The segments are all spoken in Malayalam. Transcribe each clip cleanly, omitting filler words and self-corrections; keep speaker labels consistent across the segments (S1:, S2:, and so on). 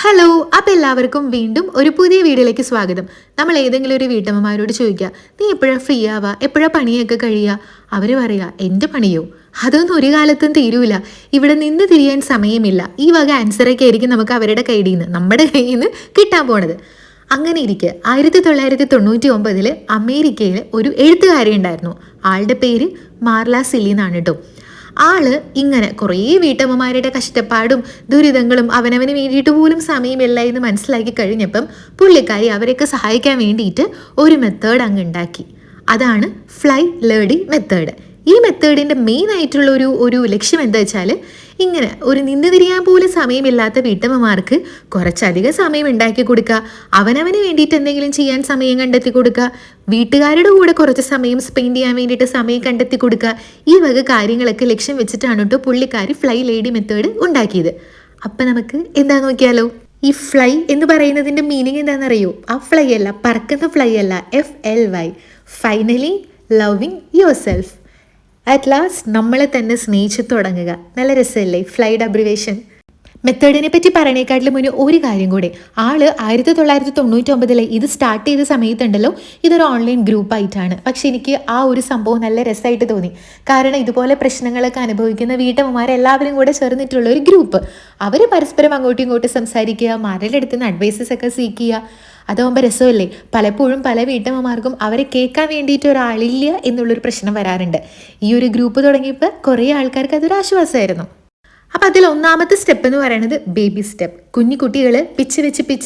S1: ഹലോ, അപ്പോൾ എല്ലാവർക്കും വീണ്ടും ഒരു പുതിയ വീഡിയോയിലേക്ക് സ്വാഗതം. നമ്മൾ ഏതെങ്കിലും ഒരു വീട്ടമ്മമാരോട് ചോദിക്കുക, നീ എപ്പോഴാണ് ഫ്രീ ആവുക, എപ്പോഴാണ് പണിയൊക്കെ കഴിയുക? അവർ പറയുക, എൻ്റെ പണിയോ, അതൊന്നും ഒരു കാലത്തും തീരൂല, ഇവിടെ നിന്ന് തിരിയാൻ സമയമില്ല. ഈ വക ആൻസറൊക്കെ ആയിരിക്കും നമുക്ക് അവരുടെ കയ്യിൽ നിന്ന്, നമ്മുടെ കയ്യിൽ നിന്ന് കിട്ടാൻ പോണത്. അങ്ങനെ ഇരിക്കെ 1999 അമേരിക്കയിൽ ഒരു എഴുത്തുകാരി ഉണ്ടായിരുന്നു. ആളുടെ പേര് മാർല സില്ലി എന്നാണ് കേട്ടോ. ആള് ഇങ്ങനെ കുറേ വീട്ടമ്മമാരുടെ കഷ്ടപ്പാടും ദുരിതങ്ങളും അവനവന് വേണ്ടിയിട്ട് പോലും സമയമില്ല എന്ന് മനസ്സിലാക്കി കഴിഞ്ഞപ്പം പുള്ളിക്കാരി അവരെയൊക്കെ സഹായിക്കാൻ വേണ്ടിയിട്ട് ഒരു മെത്തേഡ് അങ്ങ് ഉണ്ടാക്കി. അതാണ് ഫ്ലൈ ലേഡി മെത്തേഡ്. ഈ മെത്തേഡിൻ്റെ മെയിൻ ആയിട്ടുള്ള ഒരു ലക്ഷ്യം എന്താ വെച്ചാൽ, ഇങ്ങനെ ഒരു നിന്ന് തിരിയാൻ പോലും സമയമില്ലാത്ത വീട്ടമ്മമാർക്ക് കുറച്ചധികം സമയം ഉണ്ടാക്കി കൊടുക്കുക, അവനവന് വേണ്ടിയിട്ട് എന്തെങ്കിലും ചെയ്യാൻ സമയം കണ്ടെത്തി കൊടുക്കുക, വീട്ടുകാരുടെ കൂടെ കുറച്ച് സമയം സ്പെൻഡ് ചെയ്യാൻ വേണ്ടിയിട്ട് സമയം കണ്ടെത്തി കൊടുക്കുക. ഈ വക കാര്യങ്ങളൊക്കെ ലക്ഷ്യം വെച്ചിട്ടാണ് കേട്ടോ പുള്ളിക്കാരി ഫ്ലൈ ലേഡി മെത്തേഡ് ഉണ്ടാക്കിയത്. അപ്പം നമുക്ക് എന്താ നോക്കിയാലോ. ഈ ഫ്ലൈ എന്ന് പറയുന്നതിൻ്റെ മീനിങ് എന്താണെന്നറിയോ? ആ ഫ്ലൈ അല്ല, പറക്കുന്ന ഫ്ലൈ അല്ല, FLY, finally loving your self. At last നമ്മളെ തന്നെ സ്നേഹിച്ച് തുടങ്ങുക. നല്ല രസമല്ലേ ഫ്ലൈഡ് അബ്രിവേഷൻ? മെത്തേഡിനെ പറ്റി പറയണേക്കാട്ടിലും മുന്നേ ഒരു കാര്യം കൂടെ. 1999 ഇത് സ്റ്റാർട്ട് ചെയ്ത സമയത്തുണ്ടല്ലോ, ഇതൊരു ഓൺലൈൻ ഗ്രൂപ്പായിട്ടാണ്. പക്ഷെ എനിക്ക് ആ ഒരു സംഭവം നല്ല രസമായിട്ട് തോന്നി. കാരണം ഇതുപോലെ പ്രശ്നങ്ങളൊക്കെ അനുഭവിക്കുന്ന വീട്ടമ്മമാരെല്ലാവരും കൂടെ ചേർന്നിട്ടുള്ള ഒരു ഗ്രൂപ്പ്. അവർ പരസ്പരം അങ്ങോട്ടും ഇങ്ങോട്ടും സംസാരിക്കുക, മാരുടെ അടുത്ത് നിന്ന് അഡ്വൈസസ് ഒക്കെ സീക്കുക. അതാകുമ്പോൾ രസമല്ലേ? പലപ്പോഴും പല വീട്ടമ്മമാർക്കും അവരെ കേൾക്കാൻ വേണ്ടിയിട്ട് ഒരാളില്ല എന്നുള്ളൊരു പ്രശ്നം വരാറുണ്ട്. ഈ ഒരു ഗ്രൂപ്പ് തുടങ്ങിയപ്പോൾ കുറേ ആൾക്കാർക്ക് അതൊരു ആശ്വാസമായിരുന്നു. അപ്പം അതിൽ ഒന്നാമത്തെ സ്റ്റെപ്പ് എന്ന് പറയുന്നത് ബേബി സ്റ്റെപ്പ്. കുഞ്ഞു കുട്ടികൾ പിച്ച്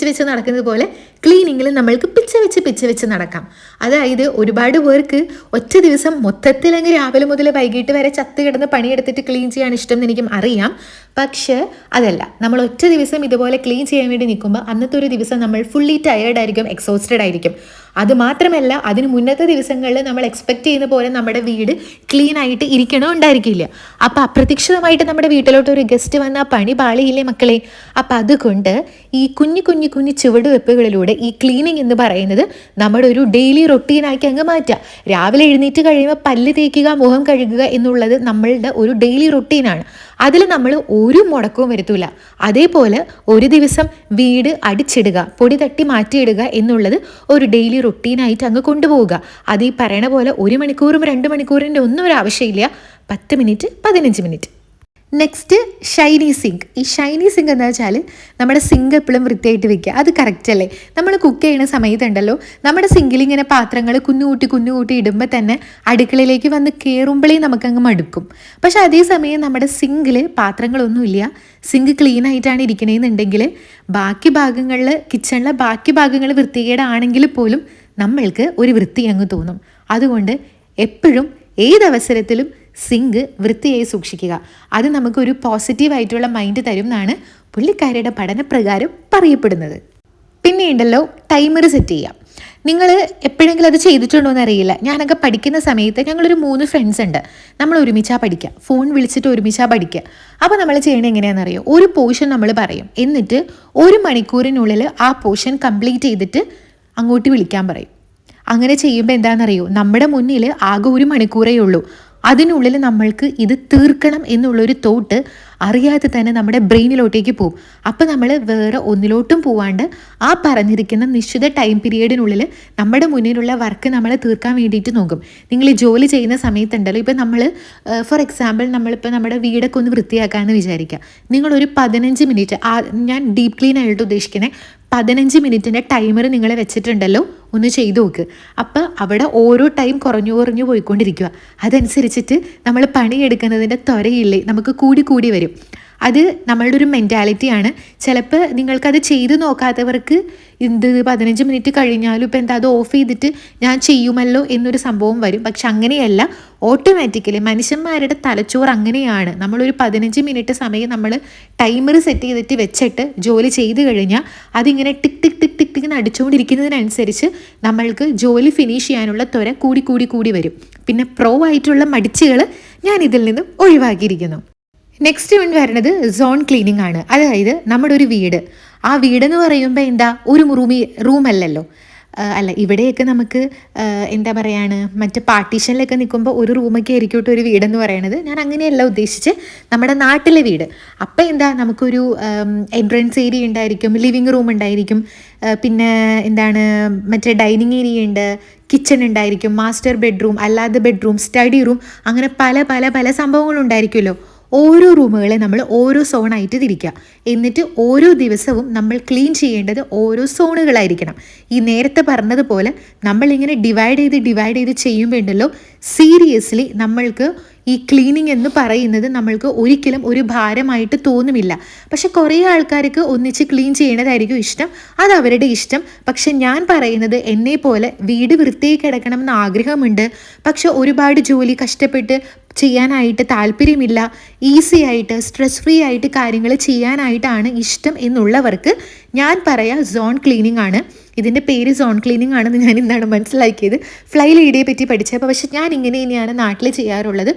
S1: വെച്ച് നടക്കുന്നത് പോലെ ക്ലീനിങ്ങിൽ നമ്മൾക്ക് പിച്ച് വെച്ച് നടക്കാം. അതായത് ഒരുപാട് പേർക്ക് ഒറ്റ ദിവസം മൊത്തത്തിലങ്ങ് രാവിലെ മുതൽ വൈകിട്ട് വരെ ചത്ത് കിടന്ന് പണിയെടുത്തിട്ട് ക്ലീൻ ചെയ്യാൻ ഇഷ്ടം എന്ന് എനിക്കും അറിയാം. പക്ഷേ അതല്ല, നമ്മൾ ഒറ്റ ദിവസം ഇതുപോലെ ക്ലീൻ ചെയ്യാൻ വേണ്ടി നിൽക്കുമ്പോൾ അന്നത്തെ ഒരു ദിവസം നമ്മൾ ഫുള്ളി ടയേർഡ് ആയിരിക്കും, എക്സോസ്റ്റഡ് ആയിരിക്കും. അതുമാത്രമല്ല, അതിന് മുന്നത്തെ ദിവസങ്ങളിൽ നമ്മൾ എക്സ്പെക്ട് ചെയ്യുന്ന പോലെ നമ്മുടെ വീട് ക്ലീൻ ആയിട്ട് ഇരിക്കണോ ഉണ്ടായിരിക്കില്ല. അപ്പം അപ്രതീക്ഷിതമായിട്ട് നമ്മുടെ വീട്ടിലോട്ട് ഒരു ഗസ്റ്റ് വന്ന പണി പാളിയില്ലേ മക്കളെ? അപ്പം അതുകൊണ്ട് ഈ കുഞ്ഞു ചുവടുവെപ്പുകളിലൂടെ ഈ ക്ലീനിങ് എന്ന് പറയുന്നത് നമ്മുടെ ഒരു ഡെയിലി റൊട്ടീനാക്കി അങ്ങ് മാറ്റുക. രാവിലെ എഴുന്നേറ്റ് കഴിയുമ്പോൾ പല്ല് തേക്കുക, മുഖം കഴുകുക എന്നുള്ളത് നമ്മളുടെ ഒരു ഡെയിലി റൊട്ടീനാണ്. അതിൽ നമ്മൾ ഒരു മുടക്കവും വരുത്തൂല. അതേപോലെ ഒരു ദിവസം വീട് അടിച്ചിടുക, പൊടി തട്ടി മാറ്റിയിടുക എന്നുള്ളത് ഒരു ഡെയിലി റൊട്ടീനായിട്ട് അങ്ങ് കൊണ്ടുപോവുക. അത് ഈ പറയണ പോലെ 1 മണിക്കൂറും 2 മണിക്കൂറിൻ്റെ ഒന്നും ഒരു ആവശ്യമില്ല. 10 minute 15 minute. Next shiny sink. ഈ ഷൈനി സിങ്ക് എന്താ വെച്ചാൽ, നമ്മുടെ സിങ്ക് എപ്പോഴും വൃത്തിയായിട്ട് വെക്കുക. അത് കറക്റ്റ് അല്ലേ? നമ്മൾ കുക്ക് ചെയ്യുന്ന സമയത്തുണ്ടല്ലോ, നമ്മുടെ സിങ്കിൽ ഇങ്ങനെ പാത്രങ്ങൾ കുന്നുകൂട്ടി ഇടുമ്പോൾ തന്നെ അടുക്കളയിലേക്ക് വന്ന് കയറുമ്പോഴേ നമുക്കങ്ങ് മടുക്കും. പക്ഷെ അതേസമയം നമ്മുടെ സിങ്കിൽ പാത്രങ്ങളൊന്നുമില്ല, സിങ്ക് ക്ലീൻ ആയിട്ടാണ് ഇരിക്കണേന്നുണ്ടെങ്കിൽ ബാക്കി ഭാഗങ്ങളിൽ, കിച്ചണിലെ ബാക്കി ഭാഗങ്ങൾ വൃത്തികേടാണെങ്കിൽ പോലും നമ്മൾക്ക് ഒരു വൃത്തി അങ്ങ് തോന്നും. അതുകൊണ്ട് എപ്പോഴും ഏതവസരത്തിലും സിങ്ക് വൃത്തിയായി സൂക്ഷിക്കുക. അത് നമുക്കൊരു പോസിറ്റീവായിട്ടുള്ള മൈൻഡ് തരും എന്നാണ് പുള്ളിക്കാരിയുടെ പഠനപ്രകാരം പറയപ്പെടുന്നത്. പിന്നെ ഉണ്ടല്ലോ, ടൈമർ സെറ്റ് ചെയ്യാം. നിങ്ങൾ എപ്പോഴെങ്കിലും അത് ചെയ്തിട്ടുണ്ടോ എന്നറിയില്ല. ഞാനൊക്കെ പഠിക്കുന്ന സമയത്ത് ഞങ്ങളൊരു 3 ഫ്രണ്ട്സ് ഉണ്ട്. നമ്മൾ ഒരുമിച്ചാണ് പഠിക്കുക, ഫോൺ വിളിച്ചിട്ട് ഒരുമിച്ചാണ് പഠിക്കുക. അപ്പോൾ നമ്മൾ ചെയ്യണത് എങ്ങനെയാണെന്നറിയോ? ഒരു പോർഷൻ നമ്മൾ പറയും, എന്നിട്ട് 1 മണിക്കൂറിനുള്ളിൽ ആ പോർഷൻ കംപ്ലീറ്റ് ചെയ്തിട്ട് അങ്ങോട്ട് വിളിക്കാൻ പറയും. അങ്ങനെ ചെയ്യുമ്പോൾ എന്താണെന്നറിയോ? നമ്മുടെ മുന്നിൽ ആകെ 1 മണിക്കൂറേ ഉള്ളൂ. അതിനുള്ളിൽ നമ്മൾക്ക് ഇത് തീർക്കണം എന്നുള്ളൊരു തോട്ട് അറിയാതെ തന്നെ നമ്മുടെ ബ്രെയിനിലോട്ടേക്ക് പോകും. അപ്പോൾ നമ്മൾ വേറെ ഒന്നിലോട്ടും പോവാണ്ട് ആ പറഞ്ഞിരിക്കുന്ന നിശ്ചിത ടൈം പീരീഡിനുള്ളിൽ നമ്മുടെ മുന്നിലുള്ള വർക്ക് നമ്മൾ തീർക്കാൻ വേണ്ടിയിട്ട് നോക്കും. നിങ്ങൾ ഈ ജോലി ചെയ്യുന്ന സമയത്തുണ്ടല്ലോ, ഇപ്പോൾ നമ്മൾ ഫോർ എക്സാമ്പിൾ നമ്മളിപ്പോൾ നമ്മുടെ വീടൊക്കെ ഒന്ന് വൃത്തിയാക്കാമെന്ന് വിചാരിക്കുക. നിങ്ങളൊരു 15 മിനിറ്റ്, ഞാൻ ഡീപ്പ് ക്ലീൻ ആയിട്ട് ഉദ്ദേശിക്കുന്നത് 15 മിനിറ്റിൻ്റെ ടൈമർ നിങ്ങൾ വെച്ചിട്ടുണ്ടല്ലോ, ഒന്ന് ചെയ്തു നോക്ക്. അപ്പോൾ അവിടെ ഓരോ ടൈം കുറഞ്ഞു പോയിക്കൊണ്ടിരിക്കുക. അതനുസരിച്ചിട്ട് നമ്മൾ പണിയെടുക്കുന്നതിൻ്റെ ത്വരയില്ലേ നമുക്ക് കൂടി വരും. അത് നമ്മളുടെ ഒരു മെൻറ്റാലിറ്റിയാണ്. ചിലപ്പോൾ നിങ്ങൾക്കത് ചെയ്ത് നോക്കാത്തവർക്ക് ഇത് 15 മിനിറ്റ് കഴിഞ്ഞാലും ഇപ്പം എന്താ അത് ഓഫ് ചെയ്തിട്ട് ഞാൻ ചെയ്യുമല്ലോ എന്നൊരു സംഭവം വരും. പക്ഷെ അങ്ങനെയല്ല, ഓട്ടോമാറ്റിക്കലി മനുഷ്യന്മാരുടെ തലച്ചോറ് അങ്ങനെയാണ്. നമ്മളൊരു 15 മിനിറ്റ് സമയം നമ്മൾ ടൈമർ സെറ്റ് ചെയ്തിട്ട് വെച്ചിട്ട് ജോലി ചെയ്ത് കഴിഞ്ഞാൽ അതിങ്ങനെ ടിക് ടിക് ടിക് ടിക് ടിക് അടിച്ചുകൊണ്ടിരിക്കുന്നതിനനുസരിച്ച് നമ്മൾക്ക് ജോലി ഫിനിഷ് ചെയ്യാനുള്ള ത്വര കൂടി വരും. പിന്നെ പ്രോ ആയിട്ടുള്ള മടിച്ചുകൾ ഞാൻ ഇതിൽ നിന്നും ഒഴിവാക്കിയിരിക്കുന്നു. നെക്സ്റ്റ് വരുന്നത് സോൺ ക്ലീനിങ് ആണ്. അതായത് നമ്മുടെ ഒരു വീട്, ആ വീടെന്ന് പറയുമ്പോൾ എന്താ ഒരു റൂമല്ലല്ലോ, അല്ല ഇവിടെയൊക്കെ നമുക്ക് എന്താ പറയുകയാണ് മറ്റേ പാർട്ടീഷനിലൊക്കെ നിൽക്കുമ്പോൾ ഒരു റൂമൊക്കെ ആയിരിക്കട്ടെ ഒരു വീടെന്ന് പറയണത്. ഞാൻ അങ്ങനെയല്ല ഉദ്ദേശിച്ച് നമ്മുടെ നാട്ടിലെ വീട്. അപ്പം എന്താ നമുക്കൊരു എൻട്രൻസ് ഏരിയ ഉണ്ടായിരിക്കും, ലിവിങ് റൂം ഉണ്ടായിരിക്കും, പിന്നെ എന്താണ് മറ്റേ ഡൈനിങ് ഏരിയ ഉണ്ട്, കിച്ചൺ ഉണ്ടായിരിക്കും, മാസ്റ്റർ ബെഡ്റൂം, അല്ലാതെ ബെഡ്റൂം, സ്റ്റഡി റൂം, അങ്ങനെ പല പല പല സംഭവങ്ങളുണ്ടായിരിക്കുമല്ലോ. ഓരോ റൂമുകളെ നമ്മൾ ഓരോ സോണായിട്ട് തിരിക്കുക. എന്നിട്ട് ഓരോ ദിവസവും നമ്മൾ ക്ലീൻ ചെയ്യേണ്ടത് ഓരോ സോണുകളായിരിക്കണം. ഈ നേരത്തെ പറഞ്ഞതുപോലെ നമ്മളിങ്ങനെ ഡിവൈഡ് ചെയ്ത് ചെയ്യുമ്പോൾ ഉണ്ടല്ലോ, സീരിയസ്ലി നമ്മൾക്ക് ഈ ക്ലീനിങ് എന്ന് പറയുന്നത് നമ്മൾക്ക് ഒരിക്കലും ഒരു ഭാരമായിട്ട് തോന്നുമില്ല. പക്ഷെ കുറേ ആൾക്കാർക്ക് ഒന്നിച്ച് ക്ലീൻ ചെയ്യണതായിരിക്കും ഇഷ്ടം, അത് അവരുടെ ഇഷ്ടം. പക്ഷെ ഞാൻ പറയുന്നത് എന്നെ പോലെ വീട് വൃത്തിയായി കിടക്കണം എന്ന് ആഗ്രഹമുണ്ട്, പക്ഷെ ഒരുപാട് ജോലി കഷ്ടപ്പെട്ട് ചെയ്യാനായിട്ട് താല്പര്യമില്ല, ഈസി ആയിട്ട് സ്ട്രെസ് ഫ്രീ ആയിട്ട് കാര്യങ്ങൾ ചെയ്യാനായിട്ടാണ് ഇഷ്ടം എന്നുള്ളവർക്ക് ഞാൻ പറയാം സോൺ ക്ലീനിങ് ആണ്. ഇതിൻ്റെ പേര് സോൺ ക്ലീനിങ് ആണെന്ന് ഞാൻ ഇന്നാണ് മനസ്സിലാക്കിയത് ഫ്ലൈ ലേഡിയെ പറ്റി പഠിച്ചപ്പോൾ. പക്ഷെ ഞാൻ ഇങ്ങനെ തന്നെയാണ് നാട്ടിൽ ചെയ്യാറുള്ളത്.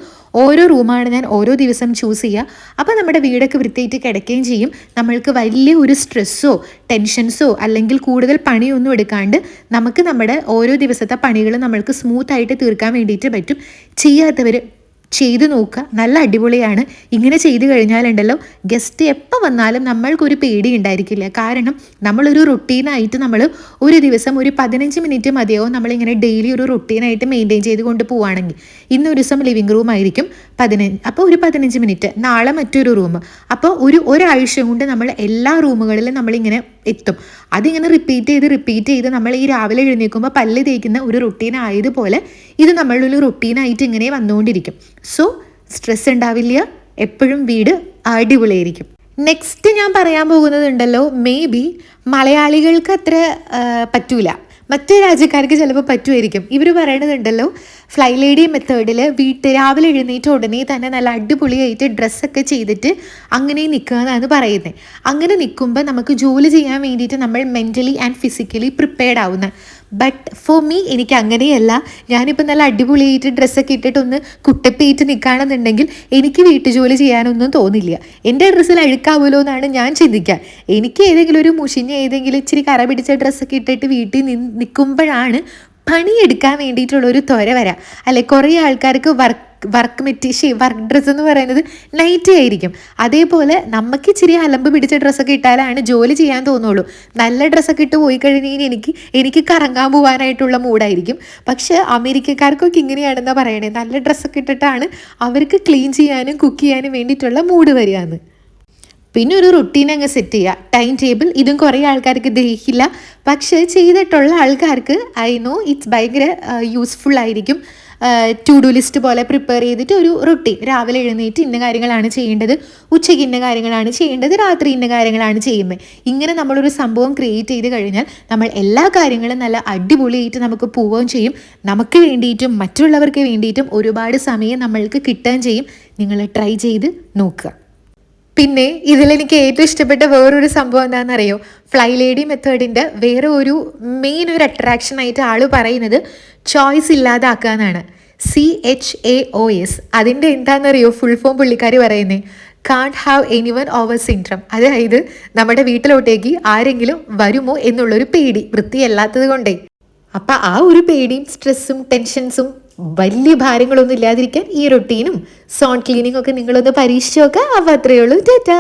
S1: ഓരോ റൂമാണ് ഞാൻ ഓരോ ദിവസം ചൂസ് ചെയ്യുക. അപ്പോൾ നമ്മുടെ വീടൊക്കെ വൃത്തിയായിട്ട് കിടക്കുകയും ചെയ്യും. നമ്മൾക്ക് വലിയ ഒരു സ്ട്രെസ്സോ ടെൻഷൻസോ അല്ലെങ്കിൽ കൂടുതൽ പണിയൊന്നും എടുക്കാണ്ട് നമുക്ക് നമ്മുടെ ഓരോ ദിവസത്തെ പണികൾ നമ്മൾക്ക് സ്മൂത്തായിട്ട് തീർക്കാൻ വേണ്ടിയിട്ട് പറ്റും. ചെയ്യാത്തവർ ചെയ്ത് നോക്കുക, നല്ല അടിപൊളിയാണ്. ഇങ്ങനെ ചെയ്ത് കഴിഞ്ഞാലുണ്ടല്ലോ ഗസ്റ്റ് എപ്പോൾ വന്നാലും നമ്മൾക്കൊരു പേടി ഉണ്ടായിരിക്കില്ല. കാരണം നമ്മളൊരു റുട്ടീനായിട്ട് നമ്മൾ ഒരു ദിവസം ഒരു 15 മിനിറ്റ് മതിയാവും നമ്മളിങ്ങനെ ഡെയിലി ഒരു റുട്ടീനായിട്ട് മെയിൻറ്റെയിൻ ചെയ്ത് കൊണ്ട് പോവുകയാണെങ്കിൽ. ഇന്നൊരു ദിവസം ലിവിങ് റൂം ആയിരിക്കും 15, അപ്പോൾ ഒരു 15 മിനിറ്റ്, നാളെ മറ്റൊരു റൂം, അപ്പോൾ ഒരാഴ്ച കൊണ്ട് നമ്മൾ എല്ലാ റൂമുകളിലും നമ്മളിങ്ങനെ എത്തും. അതിങ്ങനെ റിപ്പീറ്റ് ചെയ്ത് നമ്മൾ ഈ രാവിലെ എഴുന്നേൽക്കുമ്പോൾ പല്ല് തേക്കുന്ന ഒരു റുട്ടീൻ ആയതുപോലെ ഇത് നമ്മളൊരു റുട്ടീനായിട്ട് ഇങ്ങനെ വന്നുകൊണ്ടിരിക്കും. സോ സ്ട്രെസ് ഉണ്ടാവില്ല, എപ്പോഴും വീട് അടിപൊളിയായിരിക്കും. നെക്സ്റ്റ് ഞാൻ പറയാൻ പോകുന്നതുണ്ടല്ലോ, മേ ബി മലയാളികൾക്ക് അത്ര പറ്റൂല, മറ്റു രാജ്യക്കാർക്ക് ചിലപ്പോൾ പറ്റുമായിരിക്കും. ഇവർ പറയണതുണ്ടല്ലോ ഫ്ലൈ ലേഡി മെത്തേഡിൽ രാവിലെ എഴുന്നേറ്റ് ഉടനെ തന്നെ നല്ല അടിപൊളിയായിട്ട് ഡ്രസ്സൊക്കെ ചെയ്തിട്ട് അങ്ങനെ നിൽക്കുക എന്നാണ് പറയുന്നത്. അങ്ങനെ നിൽക്കുമ്പോൾ നമുക്ക് ജോലി ചെയ്യാൻ വേണ്ടിയിട്ട് നമ്മൾ മെൻ്റലി ആൻഡ് ഫിസിക്കലി പ്രിപ്പയർഡ് ആവുന്നത്. ബട്ട് ഫോർ മീ എനിക്ക് അങ്ങനെയല്ല. ഞാനിപ്പോൾ നല്ല അടിപൊളിയായിട്ട് ഡ്രസ്സൊക്കെ ഇട്ടിട്ടൊന്ന് കുട്ടപ്പിയിട്ട് നിൽക്കുകയാണെന്നുണ്ടെങ്കിൽ എനിക്ക് വീട്ടുജോലി ചെയ്യാനൊന്നും തോന്നില്ല. എൻ്റെ ഡ്രസ്സിൽ അഴുക്കാവുമല്ലോ എന്നാണ് ഞാൻ ചിന്തിക്കുക. എനിക്ക് ഏതെങ്കിലും ഒരു മുഷിഞ്ഞ ഏതെങ്കിലും ഇച്ചിരി കറ പിടിച്ച ഡ്രസ്സൊക്കെ ഇട്ടിട്ട് വീട്ടിൽ നിൽക്കുമ്പോഴാണ് പണിയെടുക്കാൻ വേണ്ടിയിട്ടുള്ളൊരു ത്വര വരാം. അല്ലെ, കുറേ ആൾക്കാർക്ക് വർക്ക് ഡ്രസ്സ് എന്ന് പറയുന്നത് നൈറ്റി ആയിരിക്കും. അതേപോലെ നമുക്ക് ഇച്ചിരി അലമ്പ് പിടിച്ച ഡ്രസ്സൊക്കെ ഇട്ടാലാണ് ജോലി ചെയ്യാൻ തോന്നുള്ളൂ. നല്ല ഡ്രസ്സൊക്കെ ഇട്ട് പോയി കഴിഞ്ഞാൽ എനിക്ക് കറങ്ങാൻ പോകാനായിട്ടുള്ള മൂഡായിരിക്കും. പക്ഷേ അമേരിക്കക്കാർക്കൊക്കെ ഇങ്ങനെയാണെന്നാണ് പറയണേ, നല്ല ഡ്രസ്സൊക്കെ ഇട്ടിട്ടാണ് അവർക്ക് ക്ലീൻ ചെയ്യാനും കുക്ക് ചെയ്യാനും വേണ്ടിയിട്ടുള്ള മൂഡ് വരികയെന്ന്. പിന്നെ ഒരു റുട്ടീൻ അങ്ങ് സെറ്റ് ചെയ്യുക, ടൈം ടേബിൾ. ഇതും കുറേ ആൾക്കാർക്ക് ദഹിക്കില്ല, പക്ഷേ ചെയ്തിട്ടുള്ള ആൾക്കാർക്ക് ഐ നോ ഇറ്റ്സ് ഭയങ്കര യൂസ്ഫുൾ ആയിരിക്കും. ടു ഡു ലിസ്റ്റ് പോലെ പ്രിപ്പയർ ചെയ്തിട്ട് ഒരു റുട്ടീൻ, രാവിലെ എഴുന്നേറ്റ് ഇന്ന കാര്യങ്ങളാണ് ചെയ്യേണ്ടത്, ഉച്ചയ്ക്ക് ഇന്ന കാര്യങ്ങളാണ് ചെയ്യേണ്ടത്, രാത്രി ഇന്ന കാര്യങ്ങളാണ് ചെയ്യുന്നത്. ഇങ്ങനെ നമ്മളൊരു സംഭവം ക്രിയേറ്റ് ചെയ്ത് കഴിഞ്ഞാൽ നമ്മൾ എല്ലാ കാര്യങ്ങളും നല്ല അടിപൊളിയായിട്ട് നമുക്ക് പോവുകയും ചെയ്യും. നമുക്ക് വേണ്ടിയിട്ടും മറ്റുള്ളവർക്ക് വേണ്ടിയിട്ടും ഒരുപാട് സമയം നമ്മൾക്ക് കിട്ടുകയും ചെയ്യും. നിങ്ങൾ ട്രൈ ചെയ്ത് നോക്കുക. പിന്നെ ഇതിലെനിക്ക് ഏറ്റവും ഇഷ്ടപ്പെട്ട വേറൊരു സംഭവം എന്താണെന്നറിയോ, ഫ്ലൈ ലേഡി മെത്തേഡിൻ്റെ വേറെ ഒരു മെയിൻ ഒരു അട്രാക്ഷനായിട്ട് ആൾ പറയുന്നത് ചോയ്സ് ഇല്ലാതാക്കുക എന്നാണ്. CHAOS. അതിൻ്റെ എന്താണെന്നറിയോ ഫുൾ ഫോം പുള്ളിക്കാർ പറയുന്നത്? Can't have anyone over syndrome. അതായത് നമ്മുടെ വീട്ടിലോട്ടേക്ക് ആരെങ്കിലും വരുമോ എന്നുള്ളൊരു പേടി, വൃത്തിയല്ലാത്തത് കൊണ്ടേ. അപ്പം ആ ഒരു പേടിയും സ്ട്രെസ്സും ടെൻഷൻസും വലിയ ഭാരങ്ങളൊന്നും ഇല്ലാതിരിക്കാൻ ഈ റൊട്ടീനും സോൺ ക്ലീനിങ്ങും ഒക്കെ നിങ്ങളൊന്ന് പരീക്ഷിച്ച് നോക്കുക. അപ്പോൾ അത്രയേ ഉള്ളൂ. ടാറ്റാ.